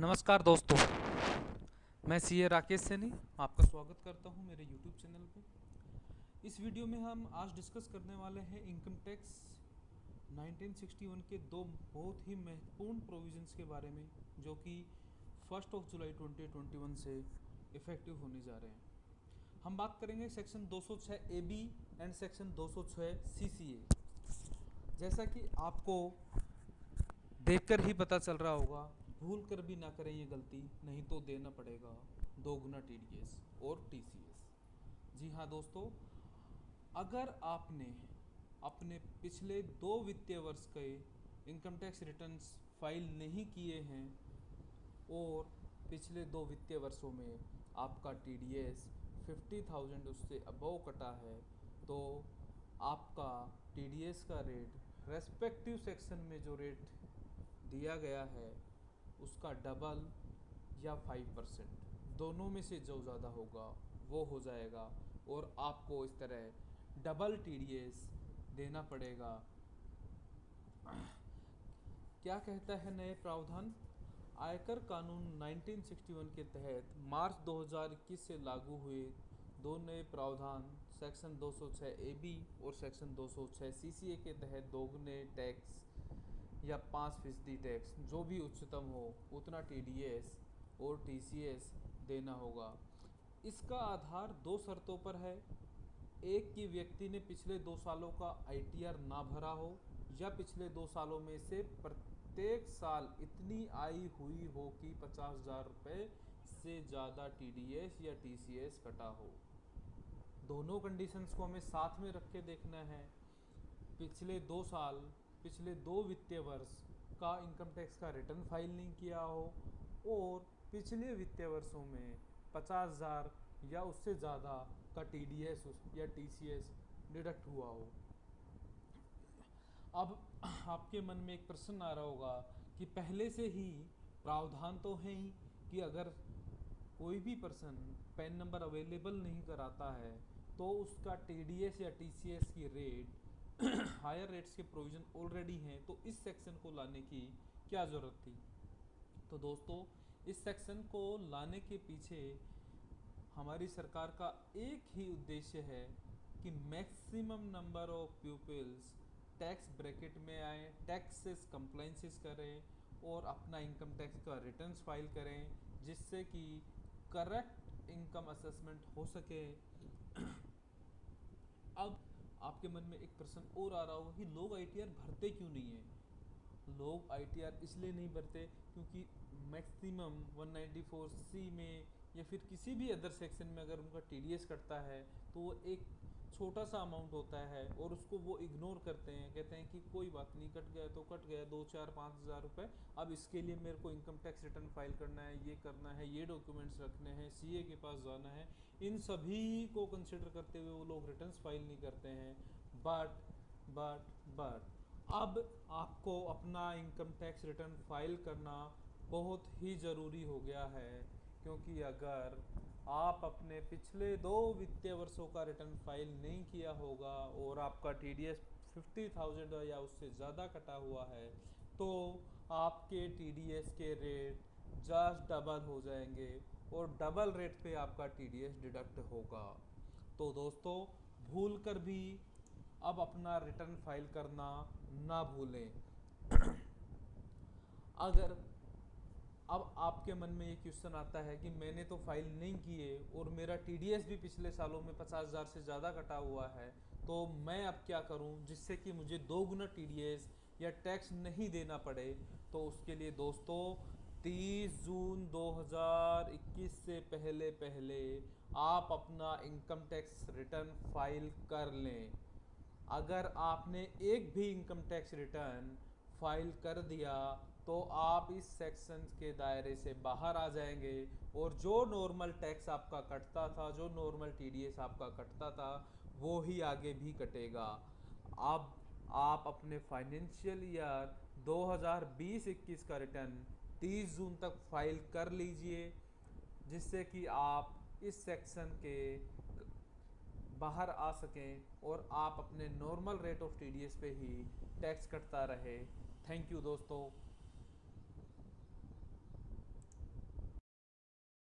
नमस्कार दोस्तों, मैं सीए राकेश सैनी आपका स्वागत करता हूं मेरे यूट्यूब चैनल पे। इस वीडियो में हम आज डिस्कस करने वाले हैं इनकम टैक्स 1961 के दो बहुत ही महत्वपूर्ण प्रोविजंस के बारे में, जो कि 1 जुलाई 2021 से इफ़ेक्टिव होने जा रहे हैं। हम बात करेंगे section 206 A B and section 206 CCA। जैसा कि आपको देखकर ही पता चल रहा होगा, भूल कर भी ना करें ये गलती, नहीं तो देना पड़ेगा दोगुना TDS और TCS। जी हाँ दोस्तों, अगर आपने अपने पिछले 2 वित्तीय वर्ष के इनकम टैक्स रिटर्न्स फाइल नहीं किए हैं और पिछले 2 वित्तीय वर्षों में आपका TDS 50,000 उससे अबव कटा है, तो आपका TDS का रेट रेस्पेक्टिव सेक्शन में जो रेट दिया गया है उसका डबल या 5% दोनों में से जो ज़्यादा होगा वो हो जाएगा, और आपको इस तरह डबल TDS देना पड़ेगा। क्या कहता है नए प्रावधान? आयकर कानून 1961 के तहत मार्च 2021 से लागू हुए दो नए प्रावधान सेक्शन 206 AB और सेक्शन 206 CCA के तहत दोगुने टैक्स या 5% टैक्स, जो भी उच्चतम हो उतना TDS और TCS देना होगा। इसका आधार 2 शर्तों पर है। एक कि व्यक्ति ने पिछले 2 सालों का ITR ना भरा हो, या पिछले 2 सालों में से प्रत्येक साल इतनी आय हुई हो कि 50,000 रुपये से ज़्यादा TDS या TCS कटा हो। दोनों कंडीशंस को हमें साथ में रख के देखना है। पिछले 2 साल, पिछले 2 वित्तीय वर्ष का इनकम टैक्स का रिटर्न फाइल नहीं किया हो, और पिछले वित्तीय वर्षों में 50,000 या उससे ज़्यादा का TDS या TCS डिडक्ट हुआ हो। अब आपके मन में एक प्रश्न आ रहा होगा कि पहले से ही प्रावधान तो है ही कि अगर कोई भी पर्सन पैन नंबर अवेलेबल नहीं कराता है तो उसका TDS या TCS की रेट हायर रेट्स के प्रोविज़न ऑलरेडी हैं, तो इस सेक्शन को लाने की क्या ज़रूरत थी? तो दोस्तों, इस सेक्शन को लाने के पीछे हमारी सरकार का एक ही उद्देश्य है कि maximum number of peoples tax bracket में आए, टैक्सेस कंप्लाइंसेस करें और अपना इनकम टैक्स का रिटर्न्स फाइल करें, जिससे कि करेक्ट इनकम असेसमेंट हो सके। अब आपके मन में एक प्रश्न और आ रहा होगा कि लोग ITR भरते क्यों नहीं हैं? लोग ITR इसलिए नहीं भरते क्योंकि मैक्सिमम 194C में या फिर किसी भी अदर सेक्शन में अगर उनका TDS कटता है तो वो एक छोटा सा अमाउंट होता है, और उसको वो इग्नोर करते हैं, कहते हैं कि कोई बात नहीं, कट गया तो कट गया, 2, 4, 5 हज़ार रुपये। अब इसके लिए मेरे को इनकम टैक्स रिटर्न फाइल करना है, ये करना है, ये डॉक्यूमेंट्स रखने हैं, CA के पास जाना है, इन सभी को कंसिडर करते हुए वो लोग रिटर्न्स फाइल नहीं करते हैं। बट अब आपको अपना इनकम टैक्स रिटर्न फाइल करना बहुत ही ज़रूरी हो गया है, क्योंकि अगर आप अपने पिछले 2 वित्तीय वर्षों का रिटर्न फाइल नहीं किया होगा और आपका TDS 50,000 या उससे ज़्यादा कटा हुआ है, तो आपके TDS के रेट जस्ट डबल हो जाएंगे, और डबल रेट पे आपका TDS डिडक्ट होगा। तो दोस्तों, भूल कर भी अब अपना रिटर्न फाइल करना ना भूलें। अगर अब आपके मन में ये क्वेश्चन आता है कि मैंने तो फाइल नहीं किए और मेरा TDS भी पिछले सालों में 50,000 से ज़्यादा कटा हुआ है, तो मैं अब क्या करूं जिससे कि मुझे दोगुना TDS या टैक्स नहीं देना पड़े? तो उसके लिए दोस्तों, 30 जून 2021 से पहले पहले आप अपना इनकम टैक्स रिटर्न फाइल कर लें। अगर आपने एक भी इनकम टैक्स रिटर्न फाइल कर दिया तो आप इस सेक्शन के दायरे से बाहर आ जाएंगे, और जो नॉर्मल टैक्स आपका कटता था, जो नॉर्मल TDS आपका कटता था, वो ही आगे भी कटेगा। अब आप अपने फाइनेंशियल ईयर 2020-21 का रिटर्न 30 जून तक फाइल कर लीजिए, जिससे कि आप इस सेक्शन के बाहर आ सकें और आप अपने नॉर्मल रेट ऑफ TDS पे ही टैक्स कटता रहे। थैंक यू दोस्तों।